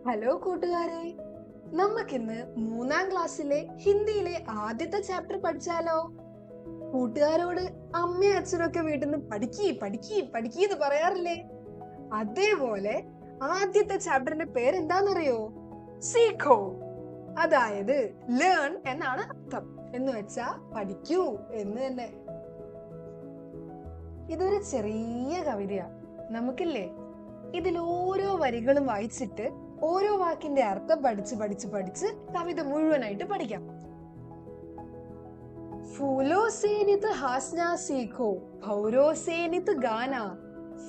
Hello കൂട്ടുകാരെ, നമുക്കിന്ന് 3-ാം ക്ലാസ്സിലെ ഹിന്ദിയിലെ ആദ്യത്തെ ചാപ്റ്റർ പഠിച്ചാലോ? കൂട്ടുകാരോട് അമ്മയും അച്ഛനൊക്കെ വീട്ടിൽ നിന്ന് പഠിക്കീന്ന് പറയാറില്ലേ? അതേപോലെ ആദ്യത്തെ ചാപ്റ്ററിന്റെ പേരെന്താണെന്നറിയോ? സീഖോ. അതായത് ലേൺ എന്നാണ് അർത്ഥം. എന്ന് വെച്ചാ പഠിക്കൂ എന്ന് തന്നെ. ഇതൊരു ചെറിയ കവിതയാ. നമുക്കില്ലേ ഇതിൽ ഓരോ വരികളും വായിച്ചിട്ട് ഓരോ വാക്കിന്റെ അർത്ഥം പഠിച്ച് കവിത മുഴുവനായിട്ട് പഠിക്കാം. ഫൂലോ സേ നിത് ഹാസ്ന സീഖോ, ഭൗരോ സേ നിത് ഗാന.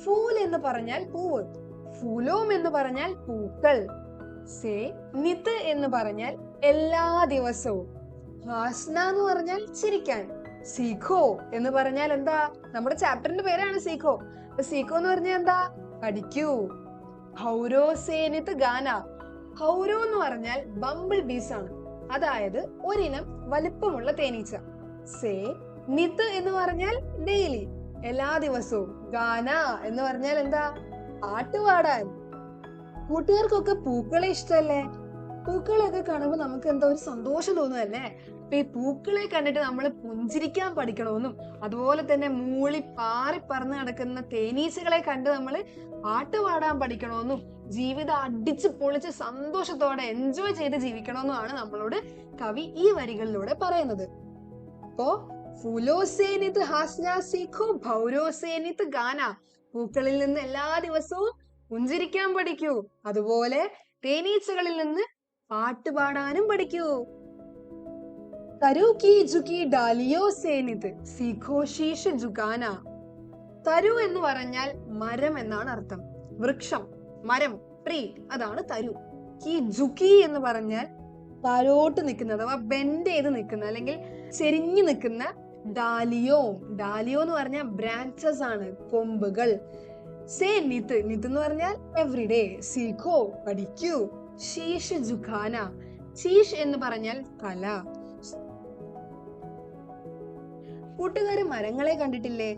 ഫൂൽ എന്ന് പറഞ്ഞാൽ പൂവ്, ഫൂലോം എന്ന് പറഞ്ഞാൽ പൂക്കൾ, സേ നിത് എന്ന് പറഞ്ഞാൽ എല്ലാ ദിവസവും, ഹാസ്ന എന്ന് പറഞ്ഞാൽ ചിരിക്കാൻ, സീഖോ എന്ന് പറഞ്ഞാൽ എന്താ? നമ്മുടെ ചാപ്റ്ററിന്റെ പേരാണ് സീഖോ. സീഖോ എന്ന് പറഞ്ഞാൽ എന്താ? പഠിക്കൂ. ഹൗരോ സേനിത് ഗാന. ഹൗരോ എന്ന് പറഞ്ഞാൽ ബംബിൾ ബീസ് ആണ്, അതായത് ഒരിനം വലിപ്പമുള്ള തേനീച്ച. സേ നിത് എന്ന് പറഞ്ഞാൽ ഡെയിലി, എല്ലാ ദിവസവും. ഗാന എന്ന് പറഞ്ഞാൽ എന്താ? പാട്ടുപാടാൻ. കൂട്ടുകാർക്കൊക്കെ പൂക്കളെ ഇഷ്ടമല്ലേ? പൂക്കളൊക്കെ കാണുമ്പോൾ നമുക്ക് എന്താ ഒരു സന്തോഷം തോന്നുമല്ലേ? അപ്പൊ ഈ പൂക്കളെ കണ്ടിട്ട് നമ്മൾ പുഞ്ചിരിക്കാൻ പഠിക്കണമെന്നും, അതുപോലെ തന്നെ മൂളി പാറി പറന്ന് നടക്കുന്ന തേനീച്ചകളെ കണ്ട് നമ്മൾ പാട്ട് പാടാൻ പഠിക്കണമെന്നും, ജീവിതം അടിച്ച് പൊളിച്ച് സന്തോഷത്തോടെ എൻജോയ് ചെയ്ത് ജീവിക്കണമെന്നുമാണ് നമ്മളോട് കവി ഈ വരികളിലൂടെ പറയുന്നത്. അപ്പോ ഫൂലോ സേ നിത് ഹാസ്ന സീഖോ, ഭൗരോ സേ നിത് ഗാന. പൂക്കളിൽ നിന്ന് എല്ലാ ദിവസവും പുഞ്ചിരിക്കാൻ പഠിക്കൂ, അതുപോലെ തേനീച്ചകളിൽ നിന്ന് പാട്ടുപാടാനും പഠിക്കൂ. തരു കി ജുക്കി ഡാലിയോ സേ നിത് സീഖോ ശീഷ ജുഗാന. തരു എന്ന് പറഞ്ഞാൽ മരം എന്നാണ് അർത്ഥം. വൃക്ഷം, മരം, ട്രീ, അതാണ് തരു. കി ജുക്കി എന്ന് പറഞ്ഞാൽ താഴോട്ട് നിൽക്കുന്ന അഥവാ ബെൻഡ് ചെയ്ത് നിൽക്കുന്ന അല്ലെങ്കിൽ ചെരിഞ്ഞു നിൽക്കുന്ന. ഡാലിയോ, ഡാലിയോ എന്ന് പറഞ്ഞാൽ ബ്രാഞ്ചസ് ആണ്, കൊമ്പുകൾ. സേ നിത്, നിത് എന്ന് പറഞ്ഞാൽ എവറിഡേ. സീഖോ പഠിക്കൂ. ശീഷ് ജുഖാന, ശീഷ് എന്ന് പറഞ്ഞാൽ തല. കൂട്ടുകാര് മരങ്ങളെ കണ്ടിട്ടില്ലേ?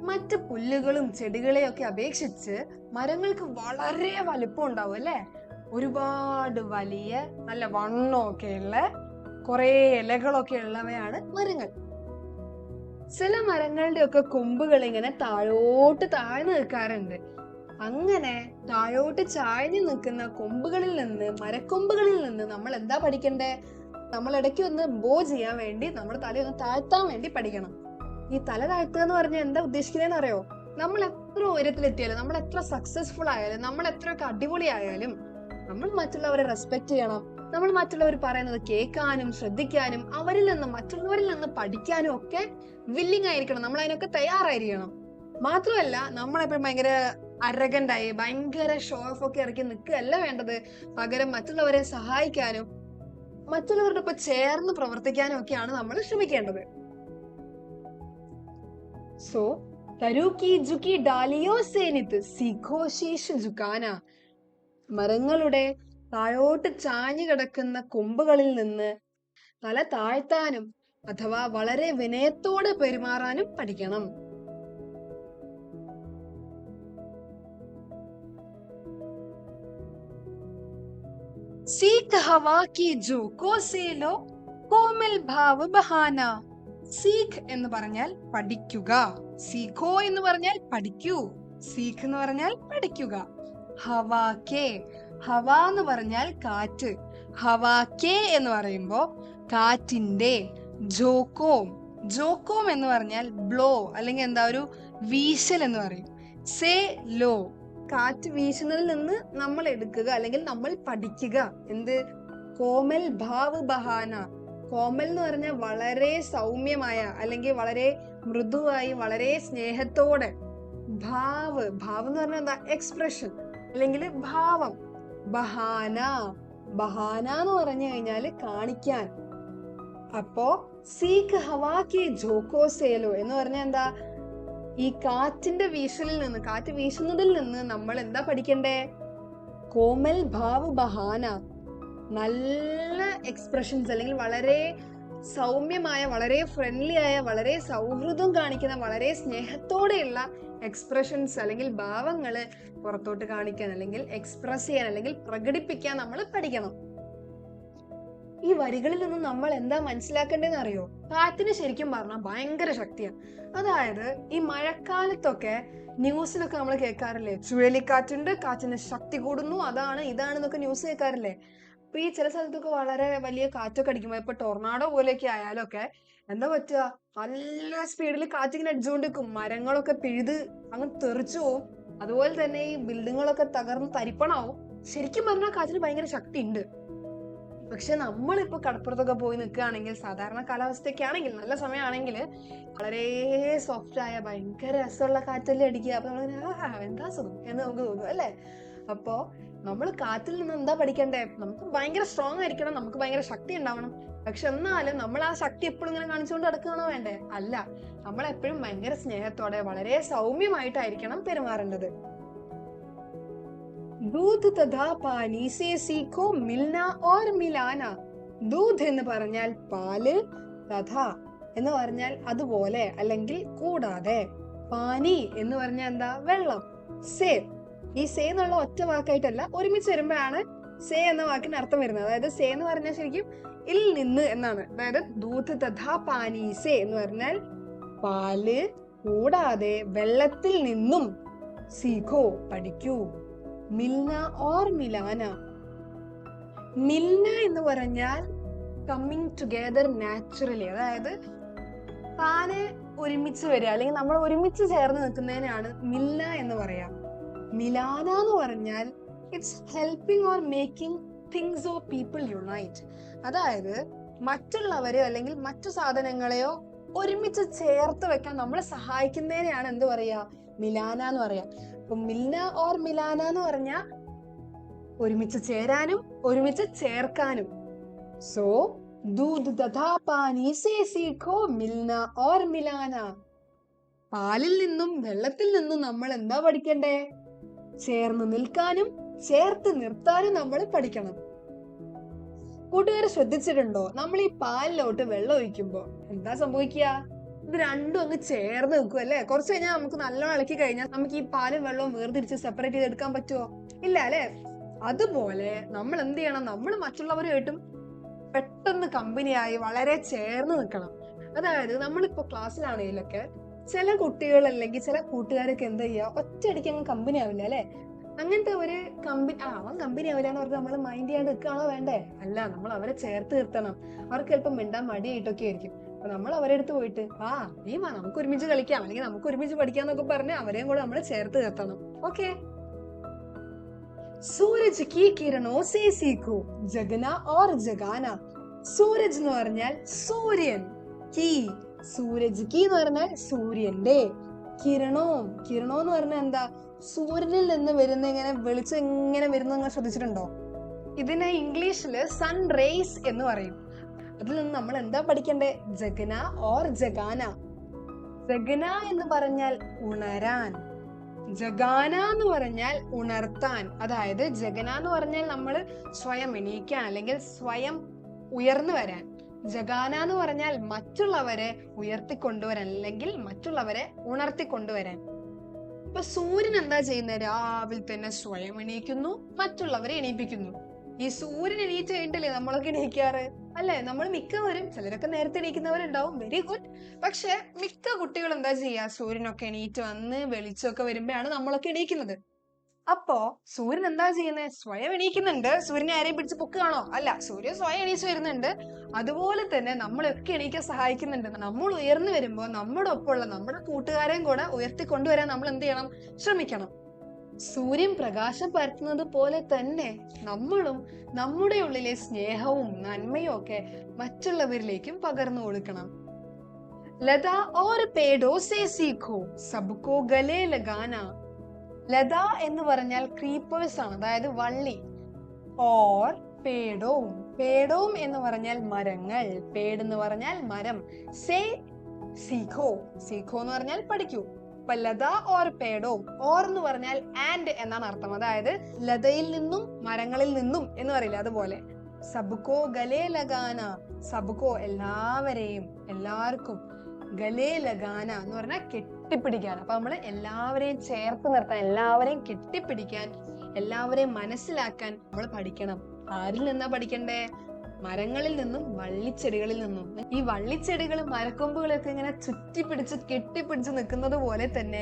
മറ്റ് പുല്ലുകളും ചെടികളെയൊക്കെ അപേക്ഷിച്ച് മരങ്ങൾക്ക് വളരെ വലിപ്പം ഉണ്ടാവും അല്ലെ? ഒരുപാട് വലിയ നല്ല വണ്ണമൊക്കെ ഉള്ള കുറെ ഇലകളൊക്കെ ഉള്ളവയാണ് മരങ്ങൾ. ചില മരങ്ങളുടെ ഒക്കെ കൊമ്പുകൾ ഇങ്ങനെ താഴോട്ട് താഴ്ന്നു നിൽക്കാറുണ്ട്. അങ്ങനെ താഴോട്ട് ചായ്ഞ്ഞു നിൽക്കുന്ന കൊമ്പുകളിൽ നിന്ന്, മരക്കൊമ്പുകളിൽ നിന്ന് നമ്മൾ എന്താ പഠിക്കണ്ടേ? നമ്മൾ ഇടയ്ക്ക് ഒന്ന് ബോ ചെയ്യാൻ വേണ്ടി നമ്മുടെ തലയൊന്ന് താഴ്ത്താൻ വേണ്ടി പഠിക്കണം. ഈ തല താഴ്ത്തുക എന്ന് പറഞ്ഞാൽ എന്താ ഉദ്ദേശിക്കുന്നതെന്ന് അറിയോ? നമ്മൾ എത്ര ഉയരത്തിലെത്തിയാലും, നമ്മൾ എത്ര സക്സസ്ഫുൾ ആയാലും, നമ്മൾ എത്രയൊക്കെ അടിപൊളി ആയാലും നമ്മൾ മറ്റുള്ളവരെ റെസ്പെക്ട് ചെയ്യണം. നമ്മൾ മറ്റുള്ളവർ പറയുന്നത് കേൾക്കാനും ശ്രദ്ധിക്കാനും അവരിൽ നിന്ന്, മറ്റുള്ളവരിൽ നിന്ന് പഠിക്കാനും ഒക്കെ വില്ലിങ് ആയിരിക്കണം. നമ്മൾ അതിനൊക്കെ തയ്യാറായിരിക്കണം. മാത്രമല്ല നമ്മളെപ്പോഴും ഭയങ്കര അരഗന്റ് ആയി ഭയങ്കര ഷോ ഓഫ് ഒക്കെ ഇറക്കി നിൽക്കുകയല്ല വേണ്ടത്. പകരം മറ്റുള്ളവരെ സഹായിക്കാനും മറ്റുള്ളവരുടെ ഒപ്പം ചേർന്ന് പ്രവർത്തിക്കാനും ഒക്കെയാണ് നമ്മൾ ശ്രമിക്കേണ്ടത്. സോ തരു കി ജുക്കി ഡാലിയോ സേ നിത് സീഖോ ശീഷ് ജുകാന. മരങ്ങളുടെ താഴോട്ട് ചാഞ്ഞു കിടക്കുന്ന കൊമ്പുകളിൽ നിന്ന് തല താഴ്ത്താനും അഥവാ വളരെ വിനയത്തോടെ പെരുമാറാനും പഠിക്കണം. सीख हवा की झोंकों से लो कोमल भाव बहाना. സീഖ് എന്ന് പറഞ്ഞാൽ പഠിക്കുക, സീഖോ എന്ന് പറഞ്ഞാൽ പഠിക്കൂ, സീഖ് എന്ന് പറഞ്ഞാൽ പഠിക്കുക. ഹവാ കെ, ഹവ എന്ന് പറഞ്ഞാൽ കാറ്റ്, ഹവാ കെ എന്ന് പറയുമ്പോ കാറ്റിന്റെ. ജോക്കോം, ജോക്കോം എന്ന് പറഞ്ഞാൽ ബ്ലോ അല്ലെങ്കിൽ എന്താ ഒരു വീശൽ എന്ന് പറയും. സേ ലോ, കാറ്റ് വീശുന്നതിൽ നിന്ന് നമ്മൾ എടുക്കുക അല്ലെങ്കിൽ നമ്മൾ പഠിക്കുക. എന്ത്? കോമൽ ഭാവ് ബഹാന. കോമൽ എന്ന് പറഞ്ഞാൽ വളരെ സൗമ്യമായ അല്ലെങ്കിൽ വളരെ മൃദുവായി, വളരെ സ്നേഹത്തോടെ. ഭാവ്, ഭാവ് എന്ന് പറഞ്ഞാൽ എന്താ? എക്സ്പ്രഷൻ അല്ലെങ്കിൽ ഭാവം. ബഹാന, ബഹാന എന്ന് പറഞ്ഞു കഴിഞ്ഞാൽ കാണിക്കാൻ. അപ്പോ സീഖ് ഹവാ കി ജോക്കോ സേലോ എന്ന് പറഞ്ഞാൽ എന്താ? ഈ കാറ്റിന്റെ വീശലിൽ നിന്ന്, കാറ്റ് വീശുന്നതിൽ നിന്ന് നമ്മൾ എന്താ പഠിക്കണ്ടേ? കോമൽ ഭാവ് ബഹാന, നല്ല എക്സ്പ്രഷൻസ് അല്ലെങ്കിൽ വളരെ സൗമ്യമായ, വളരെ ഫ്രണ്ട്ലി ആയ, വളരെ സൗഹൃദം കാണിക്കുന്ന, വളരെ സ്നേഹത്തോടെയുള്ള എക്സ്പ്രഷൻസ് അല്ലെങ്കിൽ ഭാവങ്ങള് പുറത്തോട്ട് കാണിക്കാൻ അല്ലെങ്കിൽ എക്സ്പ്രസ് ചെയ്യാൻ അല്ലെങ്കിൽ പ്രകടിപ്പിക്കാൻ നമ്മൾ പഠിക്കണം. ഈ വരികളിൽ നിന്ന് നമ്മൾ എന്താ മനസ്സിലാക്കേണ്ടതെന്ന് അറിയോ? കാറ്റിന് ശരിക്കും പറഞ്ഞാൽ ഭയങ്കര ശക്തിയാണ്. അതായത് ഈ മഴക്കാലത്തൊക്കെ ന്യൂസിലൊക്കെ നമ്മൾ കേൾക്കാറില്ലേ, ചുഴലിക്കാറ്റുണ്ട്, കാറ്റിന് ശക്തി കൂടുന്നു, അതാണ് ഇതാണെന്നൊക്കെ ന്യൂസ് കേൾക്കാറില്ലേ. അപ്പൊ ഈ ചില സ്ഥലത്തൊക്കെ വളരെ വലിയ കാറ്റൊക്കെ അടിക്കുമ്പോൾ, ഇപ്പൊ ടൊർണാഡോ പോലെയൊക്കെ ആയാലൊക്കെ എന്താ പറ്റുക, നല്ല സ്പീഡിൽ കാറ്റിങ്ങനെ അടിച്ചുകൊണ്ടിരിക്കും, മരങ്ങളൊക്കെ പിഴുത് അങ്ങ് തെറിച്ചു പോവും, അതുപോലെ തന്നെ ഈ ബിൽഡിങ്ങുകളൊക്കെ തകർന്ന് തരിപ്പണാവും. ശരിക്കും പറഞ്ഞാൽ കാറ്റിന് ഭയങ്കര ശക്തി ഉണ്ട്. പക്ഷെ നമ്മളിപ്പോ കടപ്പുറത്തൊക്കെ പോയി നിൽക്കുകയാണെങ്കിൽ, സാധാരണ കാലാവസ്ഥയൊക്കെ ആണെങ്കിൽ, നല്ല സമയമാണെങ്കിൽ വളരെ സോഫ്റ്റ് ആയ ഭയങ്കര രസമുള്ള കാറ്റല്ലേ അടിക്കുക. അപ്പൊ നമ്മൾ എന്താ സുഖം എന്ന് നമുക്ക് തോന്നും അല്ലേ? അപ്പോ നമ്മൾ കാറ്റിൽ നിന്ന് എന്താ പഠിക്കണ്ടേ? നമുക്ക് ഭയങ്കര സ്ട്രോങ് ആയിരിക്കണം, നമുക്ക് ഭയങ്കര ശക്തി ഉണ്ടാവണം. പക്ഷെ എന്നാലും നമ്മൾ ആ ശക്തി എപ്പോഴും ഇങ്ങനെ കാണിച്ചുകൊണ്ട് നടക്കുകയാണോ വേണ്ടേ? അല്ല, നമ്മൾ എപ്പോഴും ഭയങ്കര സ്നേഹത്തോടെ വളരെ സൗമ്യമായിട്ടായിരിക്കണം പെരുമാറേണ്ടത്. ദൂധ് തഥാ പാനി സേ സീഖോ മിൽന ഓർ മിലാന. ദൂധ് എന്ന് പറഞ്ഞാൽ പാല്, തഥാ എന്ന് പറഞ്ഞാൽ അതുപോലെ അല്ലെങ്കിൽ കൂടാതെ, പാനി എന്ന് പറഞ്ഞാൽ എന്താ, വെള്ളം. സേ, ഈ സേ എന്നുള്ള ഒറ്റ വാക്കായിട്ടല്ല, ഒരുമിച്ച് വരുമ്പോഴാണ് സേ എന്ന വാക്കിന് അർത്ഥം വരുന്നത്. അതായത് സേ എന്ന് പറഞ്ഞാൽ ശരിക്കും ഇൽ നിന്ന് എന്നാണ്. അതായത് ദൂധ് തഥാ പാനി സേ എന്ന് പറഞ്ഞാൽ പാല് കൂടാതെ വെള്ളത്തിൽ നിന്നും, സീഖോ പഠിക്കൂ, മിൽന ഓർ മിലാന. മിൽന എന്ന് പറഞ്ഞാൽ കമ്മിങ് ടുഗെദർ നാച്ചുറലി, അതായത് താനെ ഒരുമിച്ച് വരിക അല്ലെങ്കിൽ നമ്മൾ ഒരുമിച്ച് ചേർന്ന് നിൽക്കുന്നതിനാണ് മിൽന എന്ന് പറയാം. മിലാന എന്ന് പറഞ്ഞാൽ it's helping or making things or people unite. അതായത് മറ്റുള്ളവരെയോ അല്ലെങ്കിൽ മറ്റു സാധനങ്ങളെയോ ഒരുമിച്ച് ചേർത്ത് വെക്കാൻ നമ്മളെ സഹായിക്കുന്നതിനെയാണ് എന്ത് പറയാ, മിലാന എന്ന് പറയാം. അപ്പൊ മിൽന ഓർ മിലാന എന്ന് പറഞ്ഞാൽ ഒരുമിച്ച് ചേരാനും ഒരുമിച്ച് ചേർക്കാനും. സോ ദൂധ് തഥാ പാനി സേ സീഖോ മിൽന ഓർ മിലാന. പാലിൽ നിന്നും വെള്ളത്തിൽ നിന്നും നമ്മൾ എന്താ പഠിക്കണ്ടേ? ചേർന്ന് നിൽക്കാനും ചേർത്ത് നിർത്താനും നമ്മൾ പഠിക്കണം. കൂട്ടുകാരെ ശ്രദ്ധിച്ചിട്ടുണ്ടോ, നമ്മൾ ഈ പാലിലോട്ട് വെള്ളം ഒഴിക്കുമ്പോ എന്താ സംഭവിക്കുക? ഇത് രണ്ടും അങ്ങ് ചേർന്ന് നിൽക്കും അല്ലെ? കുറച്ച് കഴിഞ്ഞാൽ നമുക്ക് നല്ലോണം ഇളക്കി കഴിഞ്ഞാൽ നമുക്ക് ഈ പാലും വെള്ളവും വേർതിരിച്ച് സെപ്പറേറ്റ് ചെയ്തെടുക്കാൻ പറ്റുമോ? ഇല്ല അല്ലെ? അതുപോലെ നമ്മൾ എന്ത് ചെയ്യണം, നമ്മൾ മറ്റുള്ളവരുമായിട്ടും പെട്ടെന്ന് കമ്പനിയായി വളരെ ചേർന്ന് നിൽക്കണം. അതായത് നമ്മളിപ്പോ ക്ലാസ്സിലാണെങ്കിലൊക്കെ ചില കുട്ടികൾ അല്ലെങ്കിൽ ചില കൂട്ടുകാരൊക്കെ എന്താ ചെയ്യുക, ഒറ്റയടിക്ക് അങ്ങ് കമ്പനി ആവില്ല അല്ലെ? അങ്ങനത്തെ ഒരു അവൻ കമ്പനി ആവില്ല എന്ന് പറഞ്ഞാൽ നമ്മൾ മൈൻഡ് ചെയ്യാണ്ട് നിൽക്കുകയാണോ വേണ്ടേ? അല്ല, നമ്മൾ അവരെ ചേർത്ത് നിർത്തണം. അവർക്ക് ചിലപ്പോൾ മിണ്ടാൻ മടിയായിട്ടൊക്കെ ആയിരിക്കും. അപ്പൊ നമ്മൾ അവരെ അടുത്ത് പോയിട്ട് നീ വാ, നമുക്ക് ഒരുമിച്ച് കളിക്കാം അല്ലെങ്കിൽ നമുക്ക് ഒരുമിച്ച് പഠിക്കാന്നൊക്കെ പറഞ്ഞ് അവരെയും കൂടെ നമ്മൾ ചേർത്ത് നിർത്തണം. ഓക്കെ. സൂരജ് കി കിരണോ സേ സീഖോ ജഗന ഓർ ജഗാന. സൂരജ് എന്ന് പറഞ്ഞാൽ സൂര്യൻ, കി സൂരജ് കി എന്ന് പറഞ്ഞാൽ സൂര്യന്റെ, കിരണോ കിരണോ എന്ന് പറഞ്ഞാൽ എന്താ, സൂര്യനിൽ നിന്ന് വരുന്ന ഇങ്ങനെ വെളിച്ചം ഇങ്ങനെ വരുന്ന നിങ്ങൾ ശ്രദ്ധിച്ചിട്ടുണ്ടോ? ഇതിനെ ഇംഗ്ലീഷില് സൺ റേസ് എന്ന് പറയും. അതിൽ നിന്ന് നമ്മൾ എന്താ പഠിക്കണ്ടേ? ജഗന ഓർ ജഗാന. ജഗന എന്ന് പറഞ്ഞാൽ ഉണരാൻ, ജഗാന എന്ന് പറഞ്ഞാൽ ഉണർത്താൻ. അതായത് ജഗന എന്ന് പറഞ്ഞാൽ നമ്മൾ സ്വയം എണീക്കാൻ അല്ലെങ്കിൽ സ്വയം ഉയർന്നു വരാൻ. ജഗാന എന്ന് പറഞ്ഞാൽ മറ്റുള്ളവരെ ഉയർത്തിക്കൊണ്ടുവരാൻ അല്ലെങ്കിൽ മറ്റുള്ളവരെ ഉണർത്തിക്കൊണ്ടുവരാൻ. ഇപ്പൊ സൂര്യൻ എന്താ ചെയ്യുന്നത്? രാവിലെ തന്നെ സ്വയം എണീക്കുന്നു, മറ്റുള്ളവരെ എണീപ്പിക്കുന്നു. ഈ സൂര്യൻ എണീറ്റ് കഴിഞ്ഞിട്ടല്ലേ നമ്മളൊക്കെ എണീക്കാറ് അല്ലെ? നമ്മൾ മിക്കവരും, ചിലരൊക്കെ നേരത്തെ എണീക്കുന്നവരുണ്ടാവും, വെരി ഗുഡ്. പക്ഷെ മിക്ക കുട്ടികൾ എന്താ ചെയ്യാ, സൂര്യനൊക്കെ എണീറ്റ് വന്ന് വെളിച്ചമൊക്കെ വരുമ്പോഴാണ് നമ്മളൊക്കെ എണീക്കുന്നത്. അപ്പോ സൂര്യൻ എന്താ ചെയ്യുന്നത്? സ്വയം എണീക്കുന്നുണ്ട്. സൂര്യനെ ആരെയും പിടിച്ച് പൊക്കുകയാണോ? അല്ല, സൂര്യൻ സ്വയം എണീച്ച് വരുന്നുണ്ട്. അതുപോലെ തന്നെ നമ്മളൊക്കെ എണീക്കാൻ സഹായിക്കുന്നുണ്ട്. നമ്മൾ ഉയർന്നു വരുമ്പോൾ നമ്മുടെ ഒപ്പമുള്ള നമ്മുടെ കൂട്ടുകാരെയും കൂടെ ഉയർത്തിക്കൊണ്ടുവരാൻ നമ്മൾ എന്ത് ചെയ്യണം? ശ്രമിക്കണം. സൂര്യൻ പ്രകാശം പരത്തുന്നത് പോലെ തന്നെ നമ്മളും നമ്മുടെ ഉള്ളിലെ സ്നേഹവും നന്മയും ഒക്കെ മറ്റുള്ളവരിലേക്കും പകർന്നു കൊടുക്കണം. ലത ഓർ പേടോ സേ സീഖോ സബ്കോ ഗലേ ലഗാന. ലത എന്ന് പറഞ്ഞാൽ ക്രീപ്പേഴ്സ് ആണ്, അതായത് വള്ളി. ഓർ പേടോം, പേടോം എന്ന് പറഞ്ഞാൽ മരങ്ങൾ, പേട് എന്ന് പറഞ്ഞാൽ മരം. സേ സീഖോ, സീഖോ എന്ന് പറഞ്ഞാൽ പഠിക്കൂ. അപ്പൊ ലത ഓർ പേടോം, ഓർ എന്ന് പറഞ്ഞാൽ ആൻഡ് എന്നാണ് അർത്ഥം. അതായത് ലതയിൽ നിന്നും മരങ്ങളിൽ നിന്നും എന്ന് പറയില്ല, അതുപോലെ. സബ്കോ ഗലേ ലഗാന, സബ്കോ എല്ലാവരെയും എല്ലാവർക്കും, ഗലേ ലഗാന എന്ന് പറഞ്ഞാൽ കെട്ടിപ്പിടിക്കാൻ. അപ്പൊ നമ്മൾ എല്ലാവരെയും ചേർത്ത് നിർത്താൻ, എല്ലാവരെയും കെട്ടിപ്പിടിക്കാൻ, എല്ലാവരെയും മനസ്സിലാക്കാൻ നമ്മൾ പഠിക്കണം. ആരിൽ നിന്നാ പഠിക്കണ്ടേ? മരങ്ങളിൽ നിന്നും വള്ളിച്ചെടികളിൽ നിന്നും. ഈ വള്ളിച്ചെടികളും മരക്കൊമ്പുകളൊക്കെ ഇങ്ങനെ ചുറ്റിപ്പിടിച്ച് കെട്ടിപ്പിടിച്ച് നിൽക്കുന്നത് പോലെ തന്നെ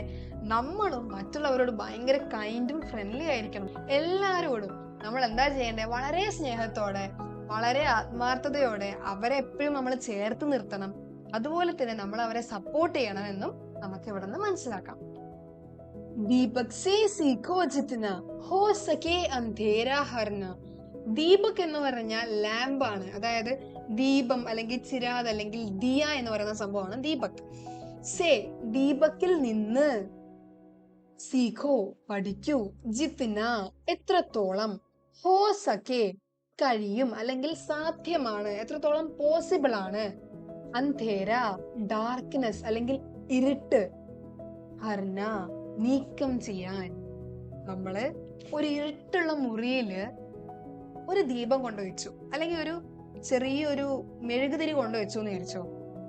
നമ്മളും മറ്റുള്ളവരോട് ഭയങ്കര കൈൻഡും ഫ്രണ്ട്ലി ആയിരിക്കണം. എല്ലാവരോടും നമ്മൾ എന്താ ചെയ്യേണ്ടത്? വളരെ സ്നേഹത്തോടെ, വളരെ ആത്മാർത്ഥതയോടെ അവരെ എപ്പോഴും നമ്മൾ ചേർത്ത് നിർത്തണം. അതുപോലെ തന്നെ നമ്മൾ അവരെ സപ്പോർട്ട് ചെയ്യണമെന്നും നമുക്ക് ഇവിടെ നിന്ന് മനസ്സിലാക്കാം. ദീപക് സേ സീഖോ ജിത്ന ഹോ സകേ അന്ധേരാ ഹർന. ദീപക് എന്ന് പറഞ്ഞാൽ ലാമ്പാണ്, അതായത് ദീപം അല്ലെങ്കിൽ ചിരാത് അല്ലെങ്കിൽ ദിയ എന്ന് പറയുന്ന സംഭവമാണ് ദീപക്. സേ ദീപക്കിൽ നിന്ന്, സീഖോ പഠിക്കൂ, ജിത്ന എത്രത്തോളം, ഹോ സകേ കഴിയും അല്ലെങ്കിൽ സാധ്യമാണ്, എത്രത്തോളം പോസിബിൾ ആണ്, അന്ധേര ഡാർക്ക്നെസ് അല്ലെങ്കിൽ ഇരുട്ട്, ഹർന നീക്കം ചെയ്യാൻ. നമ്മള് ഒരു ഇരുട്ടുള്ള മുറിയില് ഒരു ദീപം കൊണ്ടുവച്ചു അല്ലെങ്കിൽ ഒരു ചെറിയൊരു മെഴുകുതിരി കൊണ്ടുവച്ചു എന്ന് വിചാരിച്ചോ.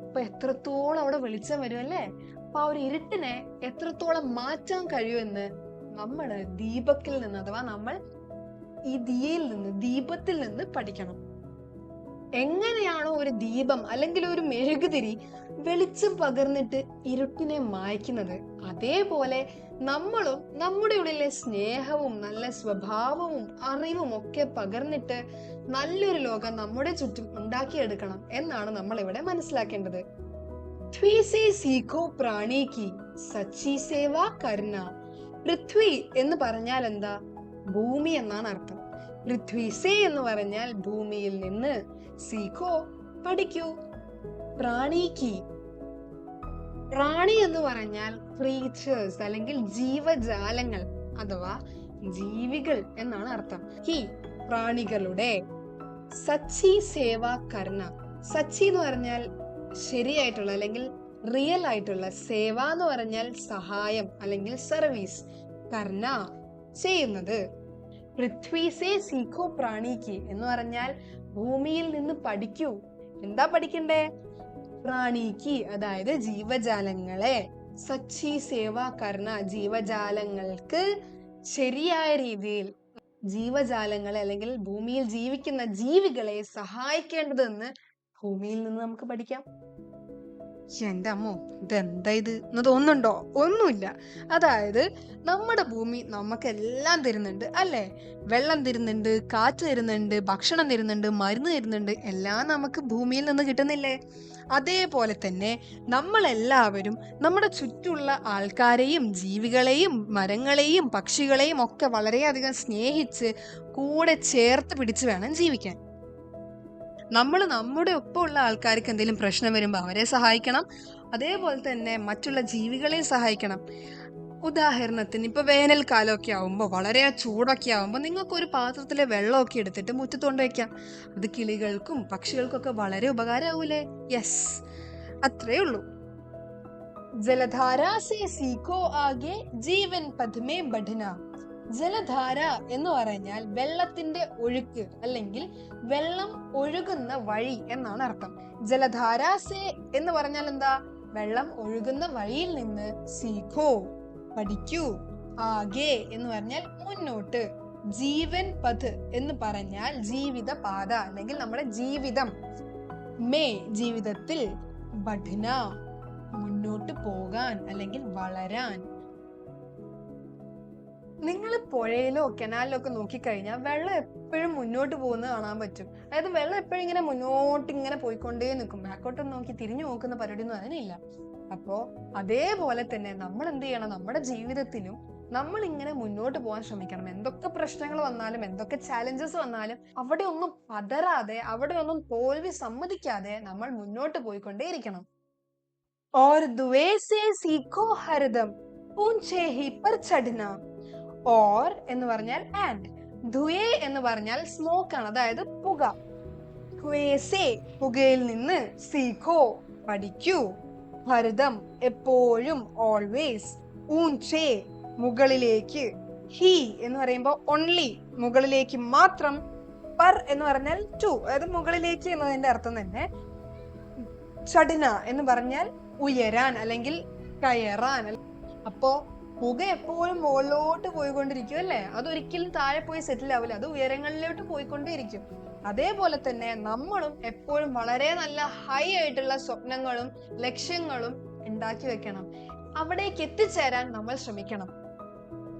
അപ്പൊ എത്രത്തോളം അവിടെ വെളിച്ചം വരും അല്ലേ? അപ്പൊ ആ ഒരു ഇരുട്ടിനെ എത്രത്തോളം മാറ്റാൻ കഴിയുമെന്ന് നമ്മള് ദീപക്കിൽ നിന്ന്, അഥവാ നമ്മൾ ഈ ദിയയിൽ നിന്ന്, ദീപത്തിൽ നിന്ന് പഠിക്കണം. എങ്ങനെയാണോ ഒരു ദീപം അല്ലെങ്കിൽ ഒരു മെഴുകുതിരി വെളിച്ചം പകർന്നിട്ട് ഇരുട്ടിനെ മായ്ക്കുന്നത്, അതേപോലെ നമ്മളും നമ്മുടെ ഉള്ളിലെ സ്നേഹവും നല്ല സ്വഭാവവും അറിവും ഒക്കെ പകർന്നിട്ട് നല്ലൊരു ലോകം നമ്മുടെ ചുറ്റും ഉണ്ടാക്കിയെടുക്കണം എന്നാണ് നമ്മൾ ഇവിടെ മനസ്സിലാക്കേണ്ടത്. സീഖോ പ്രാണി കി സച്ചി സേവ കർന. പൃഥ്വി എന്ന് പറഞ്ഞാൽ എന്താ? ഭൂമി എന്നാണ് അർത്ഥം. പൃഥ്വി സേ എന്ന് പറഞ്ഞാൽ ഭൂമിയിൽ നിന്ന്, സീഖോ പഠിക്കൂ, പ്രാണി കി, പ്രാണി എന്ന് പറഞ്ഞാൽ ക്രീച്ചേഴ്സ് അല്ലെങ്കിൽ ജീവജാലങ്ങൾ അഥവാ ജീവികൾ എന്നാണ് അർത്ഥം. ഹി പ്രാണികളുടെ, സച്ചി സേവ കർണ. സച്ചി എന്ന് പറഞ്ഞാൽ ശരിയായിട്ടുള്ള അല്ലെങ്കിൽ റിയൽ ആയിട്ടുള്ള, സേവ എന്ന് പറഞ്ഞാൽ സഹായം അല്ലെങ്കിൽ സർവീസ്, കർണ ചെയ്യുന്നത്. പൃഥ്വി സേ സീഖോ പ്രാണി കി എന്ന് പറഞ്ഞാൽ ഭൂമിയിൽ നിന്ന് പഠിക്കൂ. എന്താ പഠിക്കണ്ടേ? പ്രാണിക്ക് അതായത് ജീവജാലങ്ങളെ, സച്ചി സേവ കർണ ജീവജാലങ്ങൾക്ക് ശരിയായ രീതിയിൽ ജീവജാലങ്ങളെ അല്ലെങ്കിൽ ഭൂമിയിൽ ജീവിക്കുന്ന ജീവികളെ സഹായിക്കേണ്ടതെന്ന് ഭൂമിയിൽ നിന്ന് നമുക്ക് പഠിക്കാം. എന്റെ അമ്മോ, ഇതെന്താ ഇത് എന്ന് തോന്നുന്നുണ്ടോ? ഒന്നുമില്ല. അതായത് നമ്മുടെ ഭൂമി നമുക്കെല്ലാം തരുന്നുണ്ട് അല്ലേ? വെള്ളം തരുന്നുണ്ട്, കാറ്റ് തരുന്നുണ്ട്, ഭക്ഷണം തരുന്നുണ്ട്, മരുന്ന് തരുന്നുണ്ട്, എല്ലാം നമുക്ക് ഭൂമിയിൽ നിന്ന് കിട്ടുന്നില്ലേ? അതേപോലെ തന്നെ നമ്മളെല്ലാവരും നമ്മുടെ ചുറ്റുള്ള ആൾക്കാരെയും ജീവികളെയും മരങ്ങളെയും പക്ഷികളെയും ഒക്കെ വളരെയധികം സ്നേഹിച്ച് കൂടെ ചേർത്ത് പിടിച്ച് വേണം ജീവിക്കാൻ. നമ്മൾ നമ്മുടെ ഒപ്പമുള്ള ആൾക്കാർക്ക് എന്തെങ്കിലും പ്രശ്നം വരുമ്പോൾ അവരെ സഹായിക്കണം, അതേപോലെ തന്നെ മറ്റുള്ള ജീവികളെയും സഹായിക്കണം. ഉദാഹരണത്തിന് ഇപ്പൊ വേനൽക്കാലമൊക്കെ ആവുമ്പോൾ, വളരെ ചൂടൊക്കെ ആവുമ്പോൾ നിങ്ങൾക്ക് ഒരു പാത്രത്തിലെ വെള്ളമൊക്കെ എടുത്തിട്ട് മുറ്റത്ത് കൊണ്ടുവയ്ക്കാം. അത് കിളികൾക്കും പക്ഷികൾക്കും ഒക്കെ വളരെ ഉപകാരമാവൂലേ? യെസ്, അത്രേ ഉള്ളൂ. ജലധാര സേ സീഖോ ആകെ ജീവൻ പഥ് മേ ബഢന. ജലധാര എന്ന് പറഞ്ഞാൽ വെള്ളത്തിന്റെ ഒഴുക്ക് അല്ലെങ്കിൽ വെള്ളം ഒഴുകുന്ന വഴി എന്നാണ് അർത്ഥം. ജലധാര സേ എന്ന് പറഞ്ഞാൽ എന്താ? വെള്ളം ഒഴുകുന്ന വഴിയിൽ നിന്ന്, സീഖോ പഠിക്കൂ, ആകെ എന്ന് പറഞ്ഞാൽ മുന്നോട്ട്, ജീവൻ പഥ് എന്ന് പറഞ്ഞാൽ ജീവിത പാത അല്ലെങ്കിൽ നമ്മുടെ ജീവിതം, മേ ജീവിതത്തിൽ, ബഢന മുന്നോട്ട് പോകാൻ അല്ലെങ്കിൽ വളരാൻ. നിങ്ങൾ പുഴയിലോ കനാലിലോ ഒക്കെ നോക്കിക്കഴിഞ്ഞാൽ വെള്ളം എപ്പോഴും മുന്നോട്ട് പോകുന്നത് കാണാൻ പറ്റും. അതായത് വെള്ളം എപ്പോഴും ഇങ്ങനെ മുന്നോട്ട് ഇങ്ങനെ പോയിക്കൊണ്ടേ നിൽക്കും. ബാക്കോട്ട് നോക്കി തിരിഞ്ഞു നോക്കുന്ന പരിപാടിയൊന്നും അതിനില്ല. അപ്പോ അതേപോലെ തന്നെ നമ്മൾ എന്ത് ചെയ്യണം? നമ്മുടെ ജീവിതത്തിലും നമ്മൾ ഇങ്ങനെ മുന്നോട്ട് പോകാൻ ശ്രമിക്കണം. എന്തൊക്കെ പ്രശ്നങ്ങൾ വന്നാലും എന്തൊക്കെ ചാലഞ്ചസ് വന്നാലും അവിടെ ഒന്നും പതറാതെ, അവിടെ ഒന്നും തോൽവി സമ്മതിക്കാതെ നമ്മൾ മുന്നോട്ട് പോയിക്കൊണ്ടേയിരിക്കണം. और दुए से सीखो हरदम ऊंचे ही पर चढ़ना. और എന്ന് പറഞ്ഞാൽ ആൻഡ്, ധുയേ എന്ന് പറഞ്ഞാൽ സ്മോക്ക് ആണ്, അതായത് പുക. ധുയേസേ പുകയിൽ നിന്ന്, സീഖോ പഠിക്കൂ, ഹരദം എപ്പോഴും, ഓൾവേസ്, ഊഞ്ചേ മുകളിലേക്ക്, ഹി എന്ന് പറയുമ്പോൾ ഓൺലി മുകളിലേക്ക് മാത്രം, പർ എന്ന് പറഞ്ഞാൽ ടു, അതായത് മുകളിലേക്ക് എന്നതിന്റെ അർത്ഥം തന്നെ. ചടിന എന്ന് പറഞ്ഞാൽ ഉയരാൻ അല്ലെങ്കിൽ കയറാൻ. അപ്പോ പുക എപ്പോഴും മുകളിലോട്ട് പോയിക്കൊണ്ടിരിക്കും അല്ലേ? അതൊരിക്കലും താഴെ പോയി സെറ്റിൽ ആവില്ല, അത് ഉയരങ്ങളിലോട്ട് പോയിക്കൊണ്ടേയിരിക്കും. അതേപോലെ തന്നെ നമ്മളും എപ്പോഴും വളരെ നല്ല ഹൈ ആയിട്ടുള്ള സ്വപ്നങ്ങളും ലക്ഷ്യങ്ങളും ഉണ്ടാക്കി വെക്കണം. അവിടേക്ക് എത്തിച്ചേരാൻ നമ്മൾ ശ്രമിക്കണം.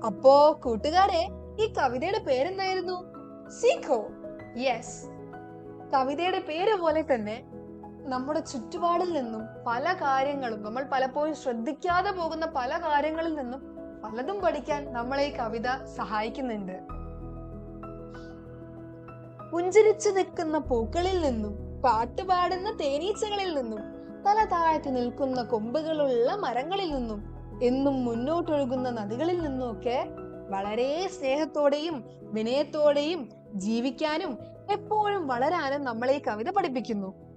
അപ്പോ കൂട്ടുകാരെ, ഈ കവിതയുടെ പേരെന്തായിരുന്നു? സീഖോ. യെസ്, കവിതയുടെ പേര് പോലെ തന്നെ നമ്മുടെ ചുറ്റുപാടിൽ നിന്നും പല കാര്യങ്ങളും, നമ്മൾ പലപ്പോഴും ശ്രദ്ധിക്കാതെ പോകുന്ന പല കാര്യങ്ങളിൽ നിന്നും പലതും പഠിക്കാൻ നമ്മളെ ഈ കവിത സഹായിക്കുന്നുണ്ട്. പുഞ്ചിരിച്ചു നിൽക്കുന്ന പൂക്കളിൽ നിന്നും, പാട്ടുപാടുന്ന തേനീച്ചകളിൽ നിന്നും, തല താഴ്ത്തി നിൽക്കുന്ന കൊമ്പുകളുള്ള മരങ്ങളിൽ നിന്നും, എന്നും മുന്നോട്ടൊഴുകുന്ന നദികളിൽ നിന്നുമൊക്കെ വളരെ സ്നേഹത്തോടെയും വിനയത്തോടെയും ജീവിക്കാനും എപ്പോഴും വളരാനും നമ്മളെ ഈ കവിത പഠിപ്പിക്കുന്നു.